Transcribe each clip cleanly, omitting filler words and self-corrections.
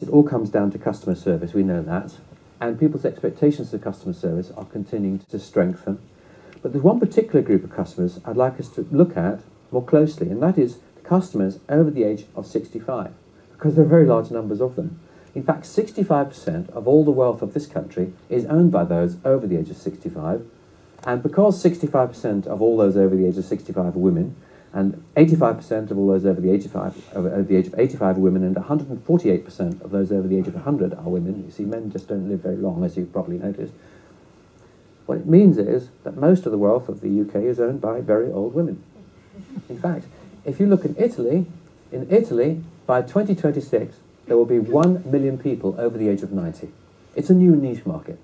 It all comes down to customer service, we know that, and people's expectations of customer service are continuing to strengthen. But there's one particular group of customers I'd like us to look at more closely, and that is the customers over the age of 65, because there are very large numbers of them. In fact, 65% of all the wealth of this country is owned by those over the age of 65, and because 65% of all those over the age of 65 are women, and 85% of all those over the age of 85 are women, and 148% of those over the age of 100 are women. You see, men just don't live very long, as you've probably noticed. What it means is that most of the wealth of the UK is owned by very old women. In fact, if you look in Italy, by 2026, there will be 1 million people over the age of 90. It's a new niche market.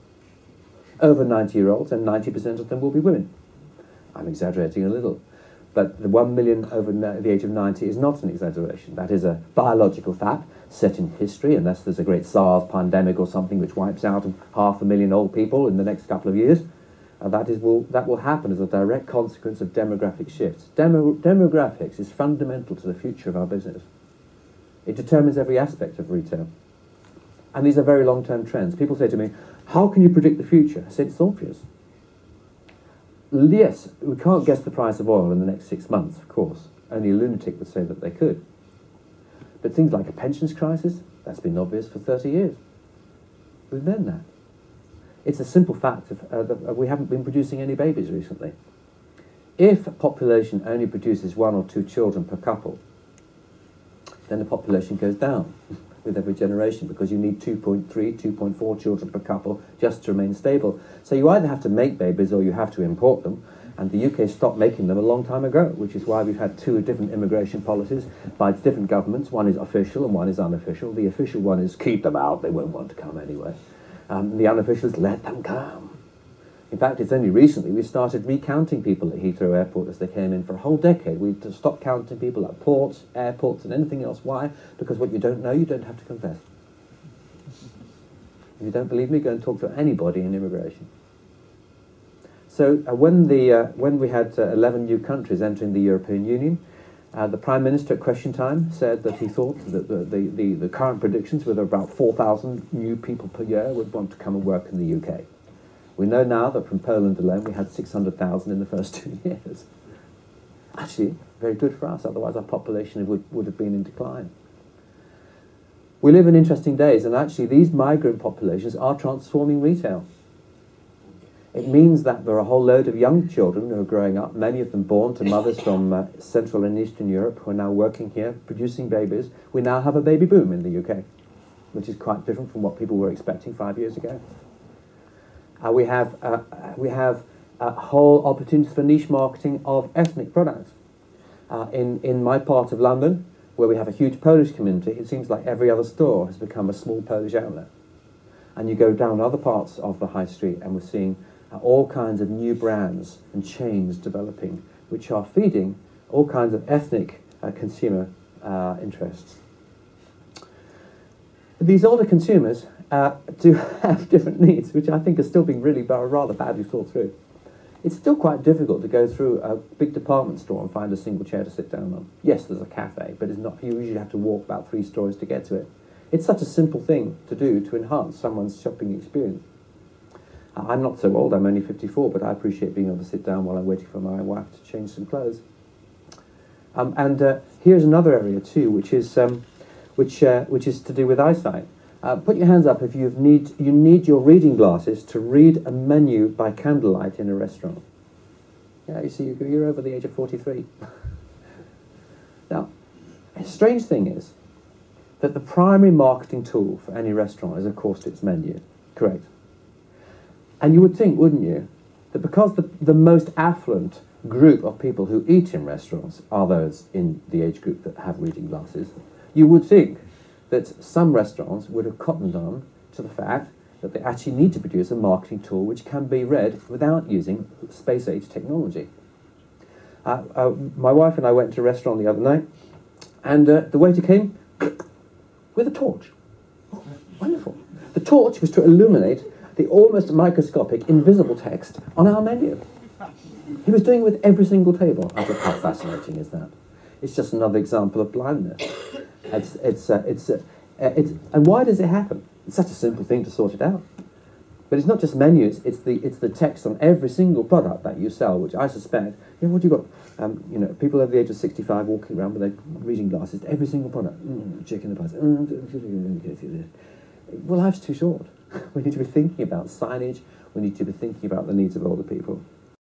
Over 90-year-olds, and 90% of them will be women. I'm exaggerating a little. But the 1 million over the age of 90 is not an exaggeration. That is a biological fact set in history, unless there's a great SARS pandemic or something which wipes out 500,000 old people in the next couple of years. That will happen as a direct consequence of demographic shifts. Demographics is fundamental to the future of our business. It determines every aspect of retail. And these are very long-term trends. People say to me, how can you predict the future? I said, it's obvious. Yes, we can't guess the price of oil in the next 6 months, of course. Only a lunatic would say that they could. But things like a pensions crisis, that's been obvious for 30 years. We've known that. It's a simple fact that we haven't been producing any babies recently. If a population only produces 1 or 2 children per couple, then the population goes down with every generation, because you need 2.3, 2.4 children per couple just to remain stable. So you either have to make babies or you have to import them, and the UK stopped making them a long time ago, which is why we've had 2 different immigration policies by different governments. One is official and one is unofficial. The official one is keep them out, they won't want to come anyway. The unofficial is let them come. In fact, it's only recently we started recounting people at Heathrow Airport as they came in. For a whole decade, we stopped counting people at ports, airports, and anything else. Why? Because what you don't know, you don't have to confess. If you don't believe me, go and talk to anybody in immigration. So when we had 11 new countries entering the European Union, the Prime Minister at question time said that he thought that the current predictions were that about 4,000 new people per year would want to come and work in the UK. We know now that from Poland alone we had 600,000 in the first 2 years. Actually, very good for us, otherwise our population would have been in decline. We live in interesting days, and actually these migrant populations are transforming retail. It means that there are a whole load of young children who are growing up, many of them born to mothers from Central and Eastern Europe, who are now working here, producing babies. We now have a baby boom in the UK, which is quite different from what people were expecting 5 years ago. We have whole opportunities for niche marketing of ethnic products. In my part of London, where we have a huge Polish community, it seems like every other store has become a small Polish outlet. And you go down other parts of the high street and we're seeing all kinds of new brands and chains developing, which are feeding all kinds of ethnic consumer interests. These older consumers do have different needs, which I think are still being really rather badly thought through. It's still quite difficult to go through a big department store and find a single chair to sit down on. Yes, there's a cafe, but it's not. You usually have to walk about 3 stories to get to it. It's such a simple thing to do to enhance someone's shopping experience. I'm not so old, I'm only 54, but I appreciate being able to sit down while I'm waiting for my wife to change some clothes. Here's another area too, which is to do with eyesight. Put your hands up if you need your reading glasses to read a menu by candlelight in a restaurant. Yeah, you see, you're over the age of 43. Now, a strange thing is that the primary marketing tool for any restaurant is, of course, its menu. Correct. And you would think, wouldn't you, that because the most affluent group of people who eat in restaurants are those in the age group that have reading glasses, you would think that some restaurants would have cottoned on to the fact that they actually need to produce a marketing tool which can be read without using space-age technology. My wife and I went to a restaurant the other night, and the waiter came with a torch. Oh, wonderful. The torch was to illuminate the almost microscopic invisible text on our menu. He was doing it with every single table. I thought, how fascinating is that? It's just another example of blindness. And why does it happen? It's such a simple thing to sort it out. But it's not just menus, it's the text on every single product that you sell, which I suspect, what do you got? People over the age of 65 walking around with their reading glasses, every single product, chicken and pies. Well, life's too short. We need to be thinking about signage, we need to be thinking about the needs of older people.